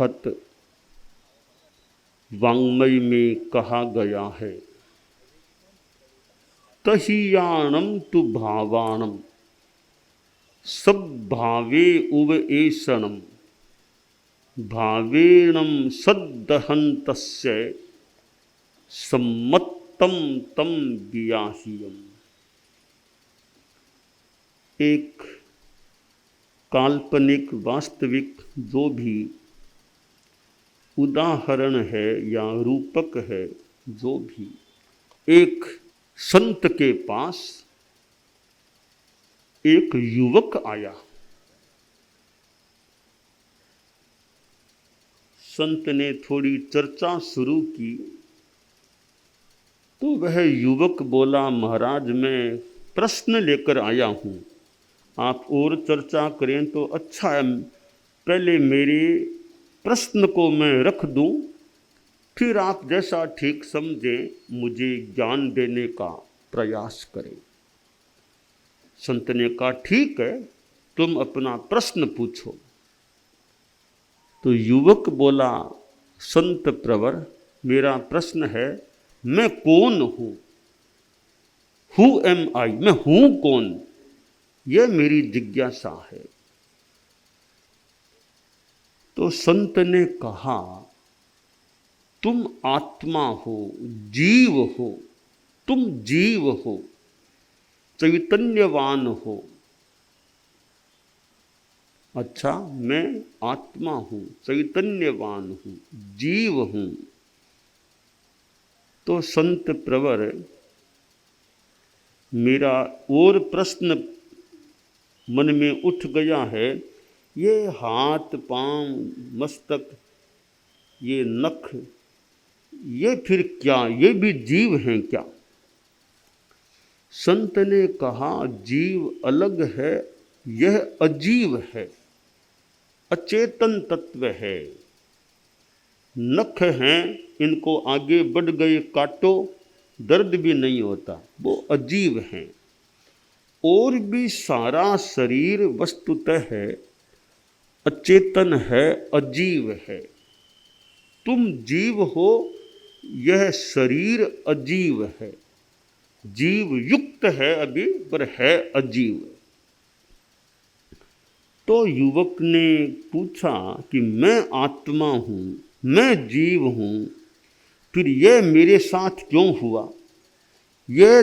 वक्त वाङ्मय में कहा गया है, तहीयाणम तु भावाणम सब भावे उव एषणम भावेणम सद्दहन्तस्य सम्मत्तम तम वियाह्यम। एक काल्पनिक वास्तविक जो भी उदाहरण है या रूपक है, जो भी, एक संत के पास एक युवक आया। संत ने थोड़ी चर्चा शुरू की तो वह युवक बोला, महाराज मैं प्रश्न लेकर आया हूँ, आप और चर्चा करें तो अच्छा है, पहले मेरे प्रश्न को मैं रख दूं, फिर आप जैसा ठीक समझें मुझे ज्ञान देने का प्रयास करें। संत ने कहा ठीक है, तुम अपना प्रश्न पूछो। तो युवक बोला, संत प्रवर मेरा प्रश्न है, मैं कौन हूँ? हु एम आई, मैं हूँ कौन, यह मेरी जिज्ञासा है। तो संत ने कहा, तुम आत्मा हो, जीव हो, तुम जीव हो, चैतन्यवान हो। अच्छा, मैं आत्मा हूँ, चैतन्यवान हूँ, जीव हूँ। तो संत प्रवर मेरा और प्रश्न मन में उठ गया है, ये हाथ पांव मस्तक ये नख ये फिर क्या, ये भी जीव हैं क्या? संत ने कहा, जीव अलग है, यह अजीव है, अचेतन तत्व है। नख हैं, इनको आगे बढ़ गए काटो दर्द भी नहीं होता, वो अजीव हैं। और भी सारा शरीर वस्तुतः है, अचेतन है, अजीव है। तुम जीव हो, यह शरीर अजीव है, जीव युक्त है अभी पर है अजीव। तो युवक ने पूछा कि मैं आत्मा हूँ, मैं जीव हूँ, फिर यह मेरे साथ क्यों हुआ? यह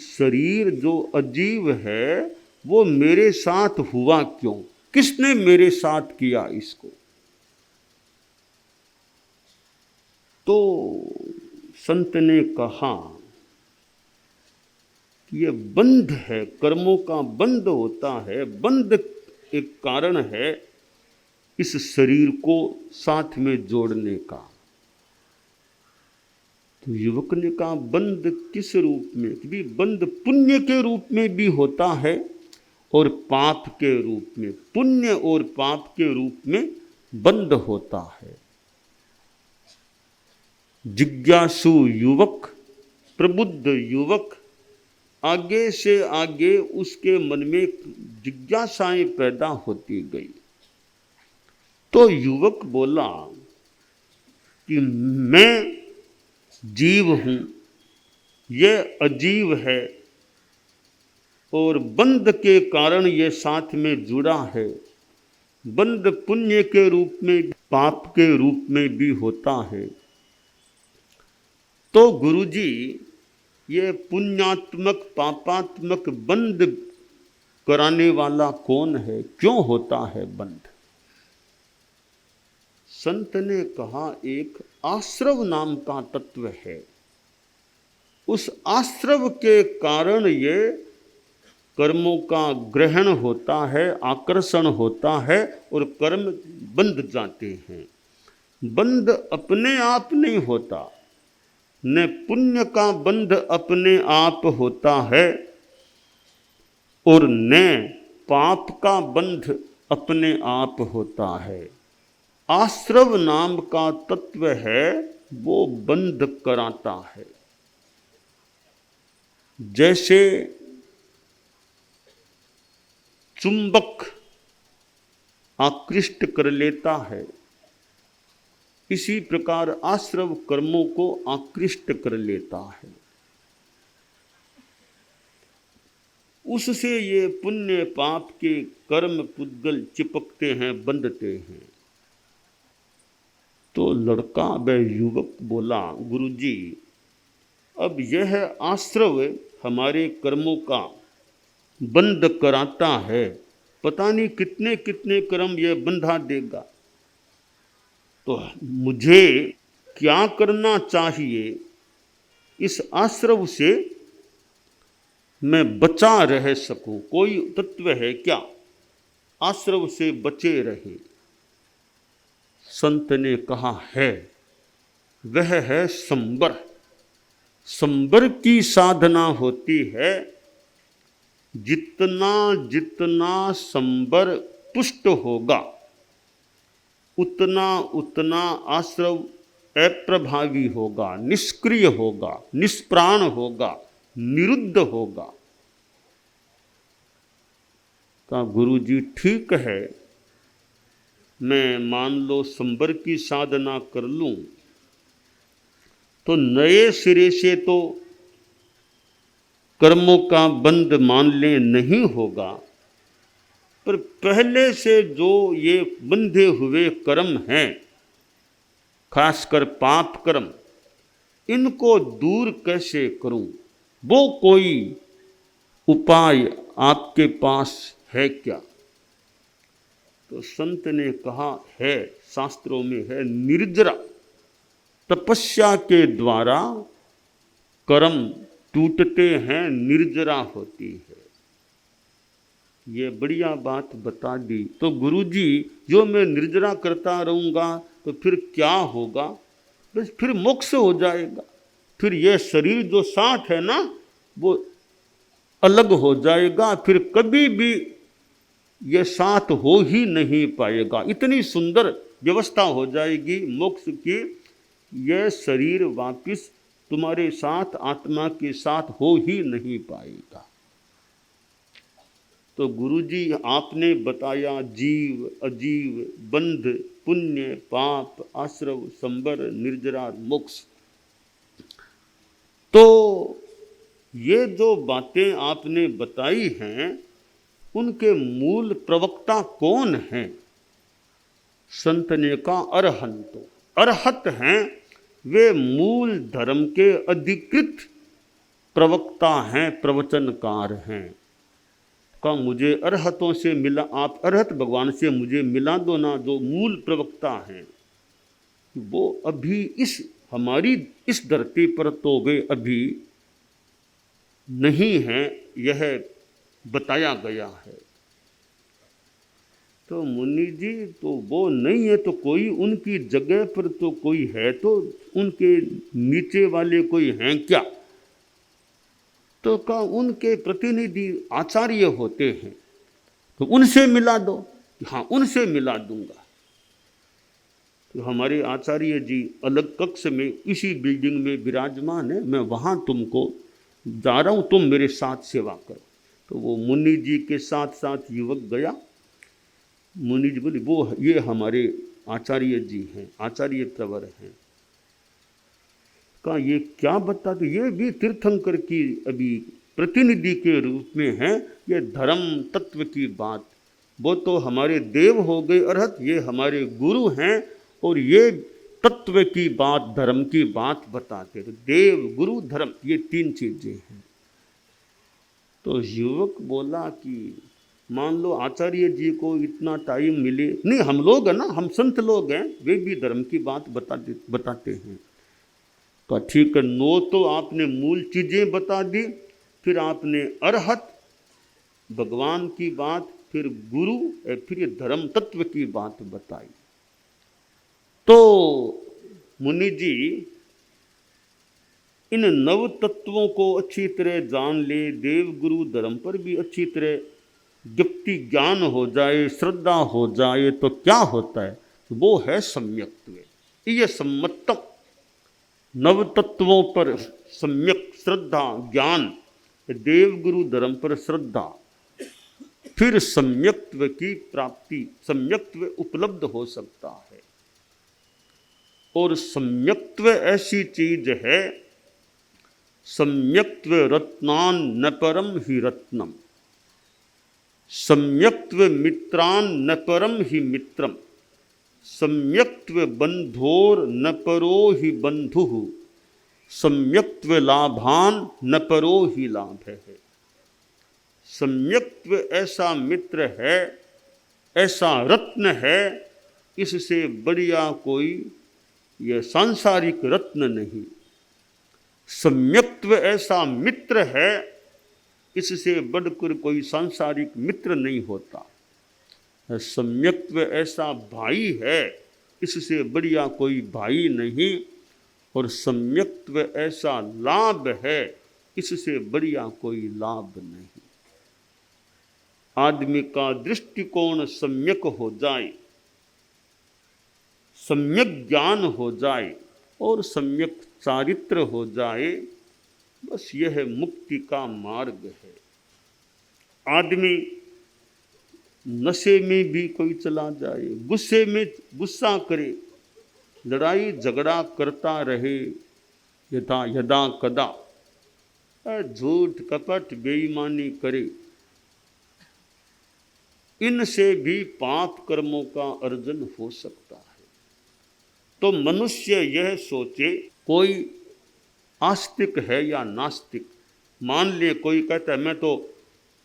शरीर जो अजीव है वो मेरे साथ हुआ क्यों? किसने मेरे साथ किया इसको? तो संत ने कहा कि यह बंध है, कर्मों का बंध होता है, बंध एक कारण है इस शरीर को साथ में जोड़ने का। तो युवक ने कहा, बंध किस रूप में? कि बंध पुण्य के रूप में भी होता है और पाप के रूप में, पुण्य और पाप के रूप में बंध होता है। जिज्ञासु युवक, प्रबुद्ध युवक, आगे से आगे उसके मन में जिज्ञासाएं पैदा होती गई। तो युवक बोला कि मैं जीव हूँ, यह अजीव है और बंध के कारण यह साथ में जुड़ा है। बंध पुण्य के रूप में, पाप के रूप में भी होता है। तो गुरुजी, ये पुण्यात्मक पापात्मक बंध कराने वाला कौन है? क्यों होता है बंध? संत ने कहा, एक आश्रव नाम का तत्व है। उस आश्रव के कारण ये कर्मों का ग्रहण होता है, आकर्षण होता है और कर्म बंध जाते हैं। बंध अपने आप नहीं होता, न पुण्य का बंध अपने आप होता है और न पाप का बंध अपने आप होता है। आश्रव नाम का तत्व है, वो बंध कराता है। जैसे चुंबक आकृष्ट कर लेता है, इसी प्रकार आश्रव कर्मों को आकृष्ट कर लेता है, उससे ये पुण्य पाप के कर्म पुद्गल चिपकते हैं, बंधते हैं। तो लड़का व युवक बोला, गुरुजी अब यह आश्रव हमारे कर्मों का बंद कराता है, पता नहीं कितने कितने कर्म यह बंधा देगा, तो मुझे क्या करना चाहिए इस आश्रव से मैं बचा रह सकूं? कोई तत्व है क्या आश्रव से बचे रहे? संत ने कहा है, वह है संबर। संबर की साधना होती है, जितना जितना संबर पुष्ट होगा उतना उतना आश्रव अप्रभावी होगा, निष्क्रिय होगा, निष्प्राण होगा, निरुद्ध होगा। कहा गुरुजी ठीक है, मैं मान लो संबर की साधना कर लूं तो नए सिरे से तो कर्मों का बंध मान ले नहीं होगा, पर पहले से जो ये बंधे हुए कर्म हैं, खासकर पाप कर्म, इनको दूर कैसे करूं? वो कोई उपाय आपके पास है क्या? तो संत ने कहा है, शास्त्रों में है, निर्जरा। तपस्या के द्वारा कर्म टूटते हैं, निर्जरा होती है। ये बढ़िया बात बता दी। तो गुरुजी जो मैं निर्जरा करता रहूँगा तो फिर क्या होगा? बस फिर मोक्ष हो जाएगा, फिर ये शरीर जो साथ है ना वो अलग हो जाएगा, फिर कभी भी ये साथ हो ही नहीं पाएगा। इतनी सुंदर व्यवस्था हो जाएगी मोक्ष की, यह शरीर वापिस तुम्हारे साथ आत्मा के साथ हो ही नहीं पाएगा। तो गुरुजी आपने बताया जीव अजीव, बंध, पुण्य, पाप, आश्रव, संबर, निर्जरा, मोक्ष। तो ये जो बातें आपने बताई हैं उनके मूल प्रवक्ता कौन हैं? संत ने कहा अरहंतो। अरहत हैं वे मूल धर्म के अधिकृत प्रवक्ता हैं, प्रवचनकार हैं। का मुझे अरहतों से मिला, आप अरहत भगवान से मुझे मिला दो ना, जो मूल प्रवक्ता हैं। वो अभी इस हमारी इस धरती पर तो वे अभी नहीं हैं, यह बताया गया है। तो मुनि जी तो वो नहीं है तो कोई उनकी जगह पर तो कोई है, तो उनके नीचे वाले कोई हैं क्या? तो का उनके प्रतिनिधि आचार्य होते हैं, तो उनसे मिला दो। हाँ, उनसे मिला दूंगा। तो हमारे आचार्य जी अलग कक्ष में इसी बिल्डिंग में विराजमान है, मैं वहाँ तुमको जा रहा हूँ, तुम मेरे साथ सेवा करो। तो वो मुनि जी के साथ साथ युवक गया। मुनि जी बोले वो ये हमारे आचार्य जी हैं, आचार्य प्रवर हैं। कहा ये क्या बता? तो ये भी तीर्थंकर की अभी प्रतिनिधि के रूप में है, ये धर्म तत्व की बात। वो तो हमारे देव हो गए अरहत, ये हमारे गुरु हैं और ये तत्व की बात, धर्म की बात बताते। तो देव, गुरु, धर्म, ये तीन चीजें हैं। तो युवक बोला कि मान लो आचार्य जी को इतना टाइम मिले, नहीं हम लोग हैं ना, हम संत लोग हैं, वे भी धर्म की बात बताते हैं। तो ठीक है, नो तो आपने मूल चीजें बता दी, फिर आपने अरहत भगवान की बात, फिर गुरु, फिर ये धर्म तत्व की बात बताई। तो मुनि जी इन नव तत्वों को अच्छी तरह जान ले, देव गुरु धर्म पर भी अच्छी तरह व्यक्ति ज्ञान हो जाए, श्रद्धा हो जाए, तो क्या होता है? वो है सम्यक्त्व। ये सम्मतम, नव तत्वों पर सम्यक श्रद्धा ज्ञान, देव गुरु धर्म पर श्रद्धा, फिर सम्यक्त्व की प्राप्ति, सम्यक्त्व उपलब्ध हो सकता है। और सम्यक्त्व ऐसी चीज है, सम्यक्त्व रत्नान न परम ही रत्नम, सम्यक्त्व मित्रान न परम ही मित्रम, सम्यक्त्व बंधोर न परो ही बंधुः, सम्यक्त्व लाभान न परो ही लाभ है। सम्यक्त्व ऐसा मित्र है, ऐसा रत्न है, इससे बढ़िया कोई यह सांसारिक रत्न नहीं। सम्यक्त्व ऐसा मित्र है, इससे बढ़कर कोई सांसारिक मित्र नहीं होता। सम्यक्त्व ऐसा भाई है, इससे बढ़िया कोई भाई नहीं। और सम्यक्त्व ऐसा लाभ है, इससे बढ़िया कोई लाभ नहीं। आदमी का दृष्टिकोण सम्यक हो जाए, सम्यक ज्ञान हो जाए और सम्यक चारित्र हो जाए, बस यह मुक्ति का मार्ग है। आदमी नशे में भी कोई चला जाए, गुस्से में गुस्सा करे, लड़ाई झगड़ा करता रहे, यदा यदा कदा झूठ कपट बेईमानी करे, इनसे भी पाप कर्मों का अर्जन हो सकता है। तो मनुष्य यह सोचे, कोई आस्तिक है या नास्तिक, मान ले कोई कहता है मैं तो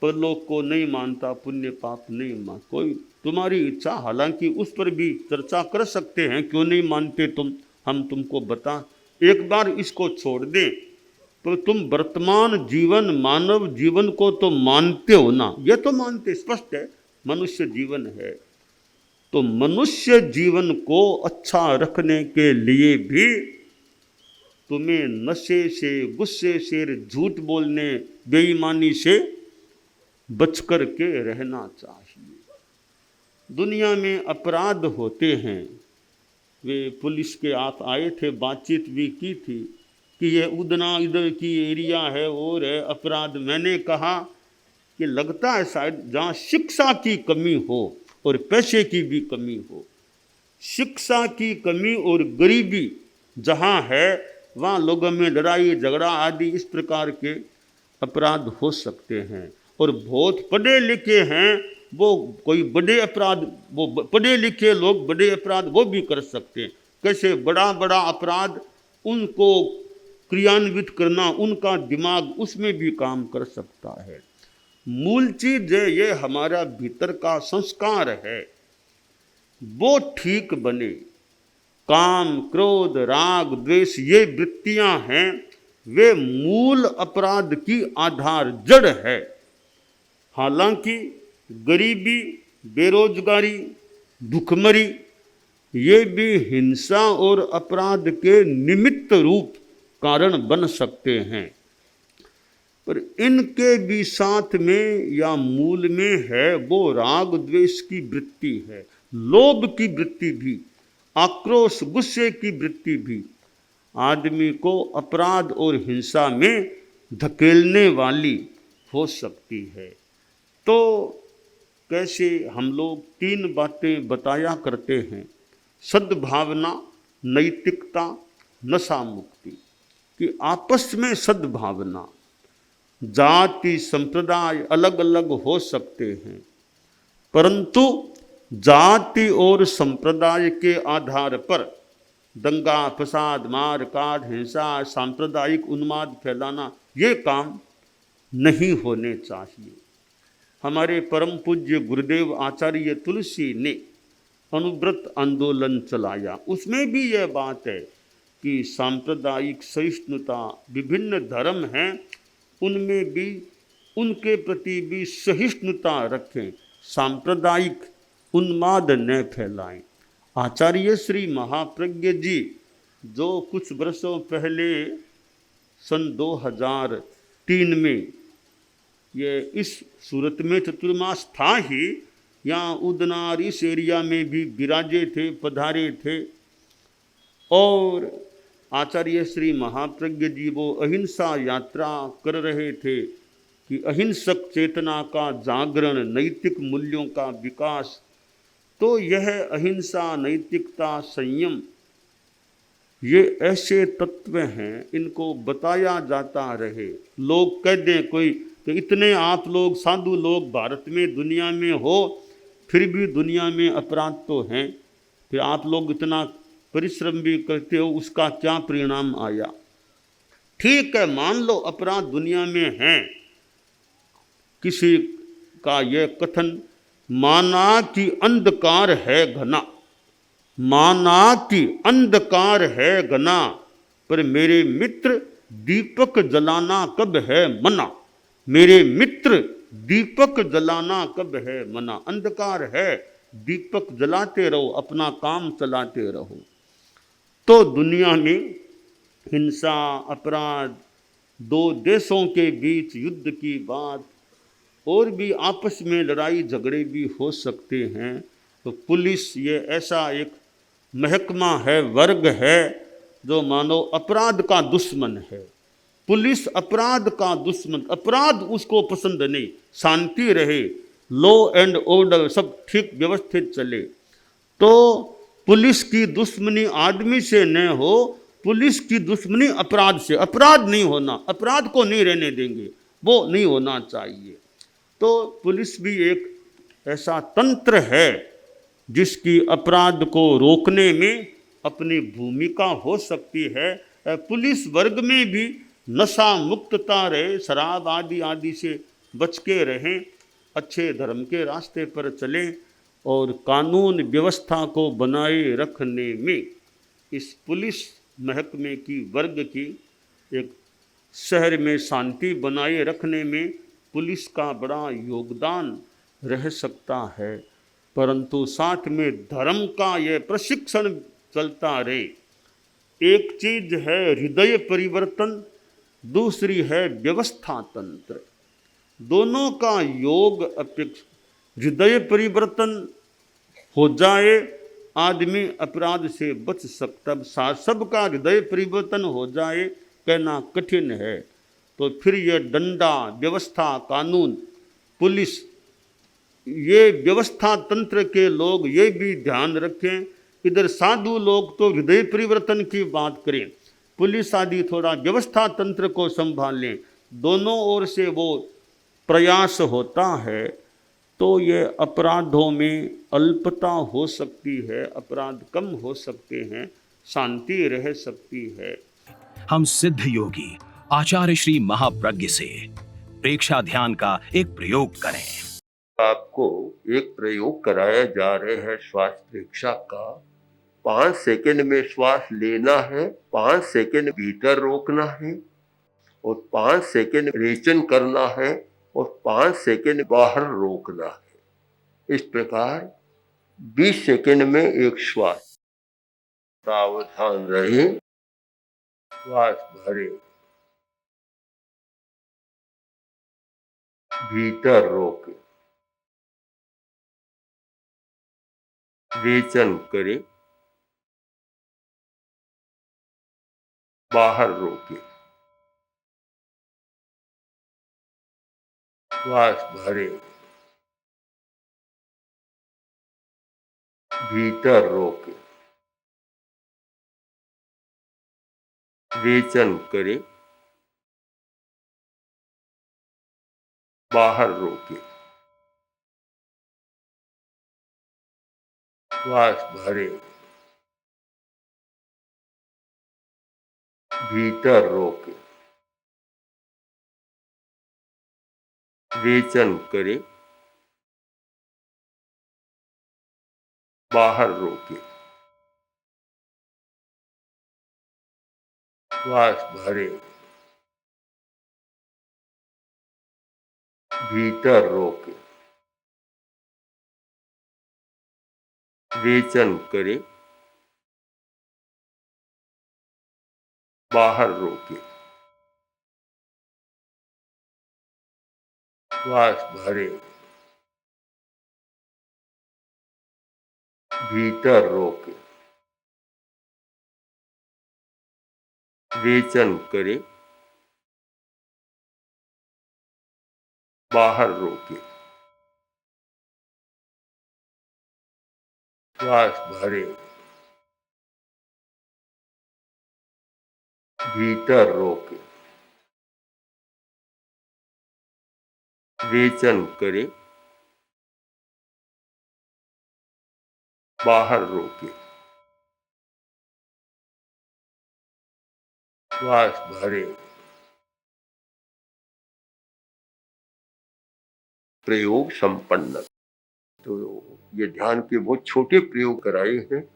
परलोक को नहीं मानता, पुण्य पाप नहीं मान, कोई तुम्हारी इच्छा, हालांकि उस पर भी चर्चा कर सकते हैं, क्यों नहीं मानते तुम, हम तुमको बता। एक बार इसको छोड़ दें तो तुम वर्तमान जीवन, मानव जीवन को तो मानते हो ना, ये तो मानते, स्पष्ट है मनुष्य जीवन है। तो मनुष्य जीवन को अच्छा रखने के लिए भी तुम्हें नशे से, गुस्से से, झूठ बोलने, बेईमानी से बच कर के रहना चाहिए। दुनिया में अपराध होते हैं, वे पुलिस के आप आए थे, बातचीत भी की थी कि ये उदना इधर की एरिया है और है अपराध। मैंने कहा कि लगता है शायद जहाँ शिक्षा की कमी हो और पैसे की भी कमी हो, शिक्षा की कमी और गरीबी जहाँ है, वहाँ लोगों में लड़ाई झगड़ा आदि इस प्रकार के अपराध हो सकते हैं। और बहुत पढ़े लिखे हैं वो कोई बड़े अपराध, वो पढ़े लिखे लोग बड़े अपराध वो भी कर सकते हैं। कैसे बड़ा बड़ा अपराध उनको क्रियान्वित करना, उनका दिमाग उसमें भी काम कर सकता है। मूल चीज है ये हमारा भीतर का संस्कार है, वो ठीक बने। काम, क्रोध, राग, द्वेष ये वृत्तियां हैं, वे मूल अपराध की आधार जड़ है। हालांकि गरीबी, बेरोजगारी, भुखमरी ये भी हिंसा और अपराध के निमित्त रूप कारण बन सकते हैं, पर इनके भी साथ में या मूल में है वो राग द्वेष की वृत्ति है, लोभ की वृत्ति भी, आक्रोश गुस्से की वृत्ति भी आदमी को अपराध और हिंसा में धकेलने वाली हो सकती है। तो कैसे हम लोग तीन बातें बताया करते हैं, सद्भावना, नैतिकता, नशा मुक्ति, कि आपस में सद्भावना, जाति संप्रदाय अलग अलग हो सकते हैं, परंतु जाति और संप्रदाय के आधार पर दंगा फसाद, मार काट, हिंसा, सांप्रदायिक उन्माद फैलाना, ये काम नहीं होने चाहिए। हमारे परम पूज्य गुरुदेव आचार्य तुलसी ने अनुव्रत आंदोलन चलाया, उसमें भी यह बात है कि सांप्रदायिक सहिष्णुता, विभिन्न धर्म हैं उनमें भी उनके प्रति भी सहिष्णुता रखें, सांप्रदायिक उन्माद न फैलाएं। आचार्य श्री महाप्रज्ञ जी जो कुछ वर्षों पहले सन 2003 में ये इस सूरत में चतुर्मास था ही, यहाँ उदनार इस एरिया में भी विराजे थे, पधारे थे। और आचार्य श्री महाप्रज्ञ जी वो अहिंसा यात्रा कर रहे थे कि अहिंसक चेतना का जागरण, नैतिक मूल्यों का विकास। तो यह अहिंसा, नैतिकता, संयम ये ऐसे तत्व हैं, इनको बताया जाता रहे। लोग कह दें कोई तो इतने आप लोग साधु लोग भारत में दुनिया में हो, फिर भी दुनिया में अपराध तो हैं, फिर आप लोग इतना परिश्रम भी करते हो, उसका क्या परिणाम आया? ठीक है, मान लो अपराध दुनिया में हैं, किसी का यह कथन, माना कि अंधकार है घना, माना कि अंधकार है घना, पर मेरे मित्र दीपक जलाना कब है मना, मेरे मित्र दीपक जलाना कब है मना। अंधकार है, दीपक जलाते रहो, अपना काम चलाते रहो। तो दुनिया में हिंसा, अपराध, दो देशों के बीच युद्ध की बात, और भी आपस में लड़ाई झगड़े भी हो सकते हैं। तो पुलिस ये ऐसा एक महकमा है, वर्ग है, जो मानो अपराध का दुश्मन है। पुलिस अपराध का दुश्मन, अपराध उसको पसंद नहीं, शांति रहे, लॉ एंड ऑर्डर सब ठीक व्यवस्थित चले। तो पुलिस की दुश्मनी आदमी से न हो, पुलिस की दुश्मनी अपराध से, अपराध नहीं होना, अपराध को नहीं रहने देंगे, वो नहीं होना चाहिए। तो पुलिस भी एक ऐसा तंत्र है जिसकी अपराध को रोकने में अपनी भूमिका हो सकती है। पुलिस वर्ग में भी नशा मुक्तता रहे, शराब आदि आदि से बच के रहें, अच्छे धर्म के रास्ते पर चलें, और कानून व्यवस्था को बनाए रखने में इस पुलिस महकमे की, वर्ग की, एक शहर में शांति बनाए रखने में पुलिस का बड़ा योगदान रह सकता है। परंतु साथ में धर्म का ये प्रशिक्षण चलता रहे। एक चीज है हृदय परिवर्तन, दूसरी है व्यवस्था तंत्र, दोनों का योग अपेक्षा। हृदय परिवर्तन हो जाए, आदमी अपराध से बच सकता। सबका हृदय परिवर्तन हो जाए कहना कठिन है। तो फिर ये डंडा, व्यवस्था, कानून, पुलिस, ये व्यवस्था तंत्र के लोग ये भी ध्यान रखें। इधर साधु लोग तो हृदय परिवर्तन की बात करें, पुलिस आदि थोड़ा व्यवस्था तंत्र को संभालें, दोनों ओर से वो प्रयास होता है, तो ये अपराधों में अल्पता हो सकती है, अपराध कम हो सकते हैं, शांति रह सकती है। हम सिद्ध योगी आचार्य श्री महाप्रज्ञ से प्रेक्षा ध्यान का एक प्रयोग करें। आपको एक प्रयोग कराया जा रहा है श्वास प्रेक्षा का। 5 सेकंड में श्वास लेना है, 5 सेकंड भीतर रोकना है, और 5 सेकंड रेचन करना है, और 5 सेकंड बाहर रोकना है। इस प्रकार 20 सेकंड में एक श्वास। सावधान रहे, श्वास भरे, भीतर रोके, रेचन करे, बाहर रोके, श्वास भरे, भीतर रोके, रेचन करे, बाहर रोके, श्वास भरे, भीतर रोके, रेचन करे, बाहर रोके, श्वास भरे, भीतर रोके, रेचन करे, बाहर रोके, श्वास भरे, भीतर रोके, रेचन करे, बाहर रोके, श्वास भरे, भीतर रोके, रेचन करे, बाहर रोके, श्वास भरे, प्रयोग संपन्न। तो ये ध्यान के बहुत छोटे प्रयोग कराए हैं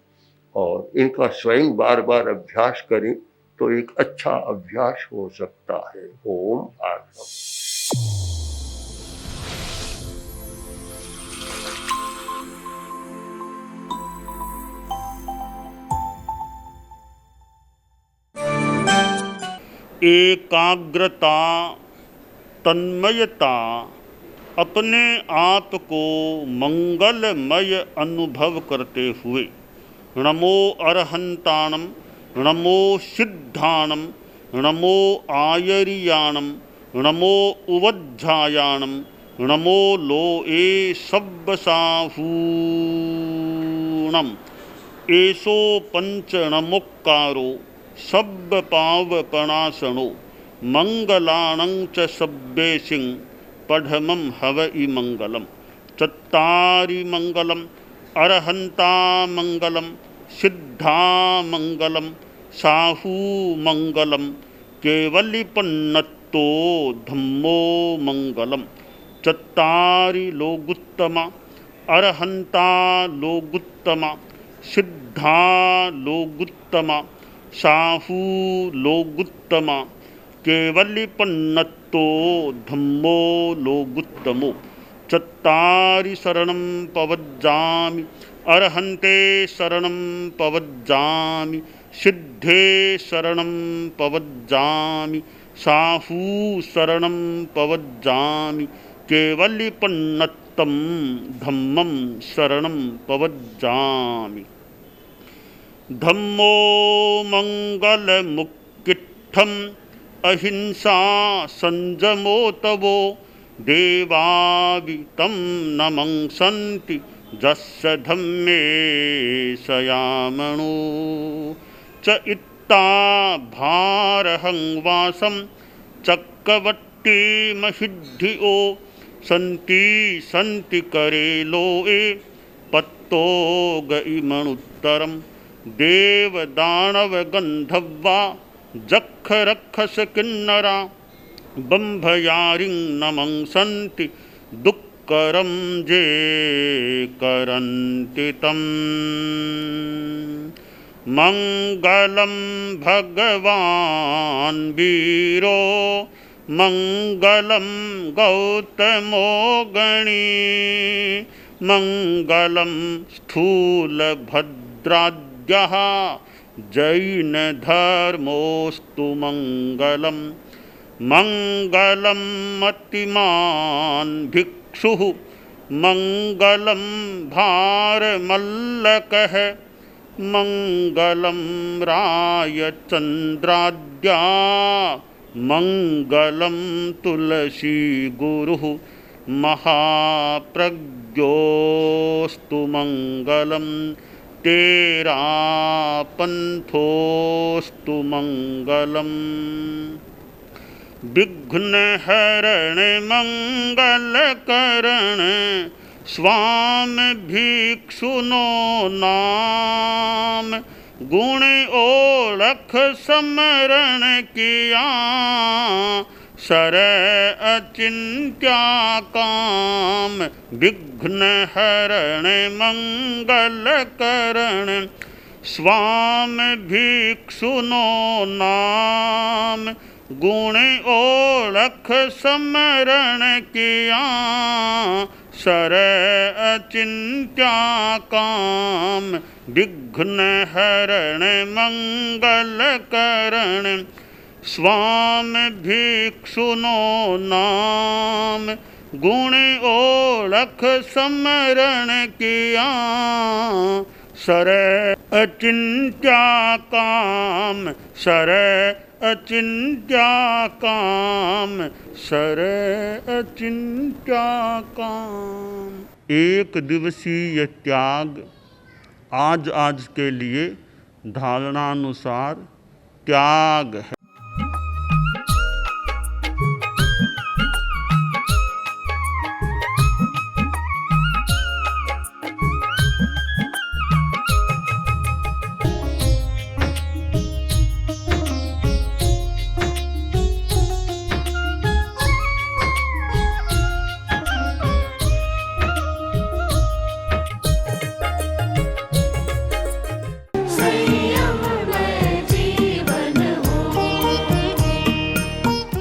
और इनका स्वयं बार बार अभ्यास करें तो एक अच्छा अभ्यास हो सकता है। ओम आत्मा। एकाग्रता, तन्मयता, अपने आप को मंगलमय अनुभव करते हुए नमो अरहंताणम, नमो सिद्धाणम, नमो आयरियाणम, नमो उवज्झायाणम, नमो लोए सब्बसाहूणम, एसो पंचणमुक्कारो सब्बपावपणासनो मंगलाणं च सब्बेसिं पढ़मं हवइ मंगलम। चत्तारि मंगलम, अरहंता मंगलम, सिद्धा मंगलम, साहू मंगलम, केवलिपन्नत्तो धम्मो मंगलम। चत्तारि लोगुत्तमा, अरहंता लोगुत्तमा, सिद्धा लोगुत्तमा, साहू लोगुत्तमा, केवलिपन्नत्तो धम्मो लोगुत्तमो। चत्तारि शरणं पवज्जामि, अरहन्ते शरणं पवज्जामि, सिद्धे शरणं पवज्जामि, साहू शरणं पवज्जामि, केवलिपन्नत्तं धम्मं शरणं पवज्जामि। धम्मो मंगलमुक्किट्ठम् अहिंसा संजमो तवो देवावितं नमंसन्ति जस्य धम्मे सयामणो। च इत्ता भारहं वासं चक्रवट्टिमहिद्धियो सन्ति सन्ति करे लोए पत्तो गइमणुत्तरम्। देवदानवगन्धर्वा जक्षरक्षस किन्नरा बम्भयारिं नमंसन्ति दुःकरं जे करन्ति तम्। मंगलं भगवान् वीरो मंगलं गौतमो गणी मंगलं स्थूलभद्राद्यः जैनधर्मोऽस्तु मंगलम। मंगलं मतिमान् भिक्षुः मंगलं भारमल्लकः मंगलं रायचन्द्राद्या मंगलं तुलसी गुरुः महाप्रज्ञोऽस्तु मंगलम्। तेरा पंथोस्तु मंगलम। विघ्नहरण मंगलकरण स्वामी भिक्षुनो नाम गुण ओळख समरण किया सर अचिंत्या काम। विघ्नहरण मंगलकरण स्वामी भिक्षुनो नाम गुण ओळख समरण किया सर अचिंत्या काम। विघ्नहरण मंगलकरण स्वामी भिक्षुनो नाम गुण ओळख समरण किया सर अचिंत्या काम। सर अचिंत्या काम। सर अचिंत्या काम। एक दिवसीय त्याग आज के लिए धारणानुसार त्याग है।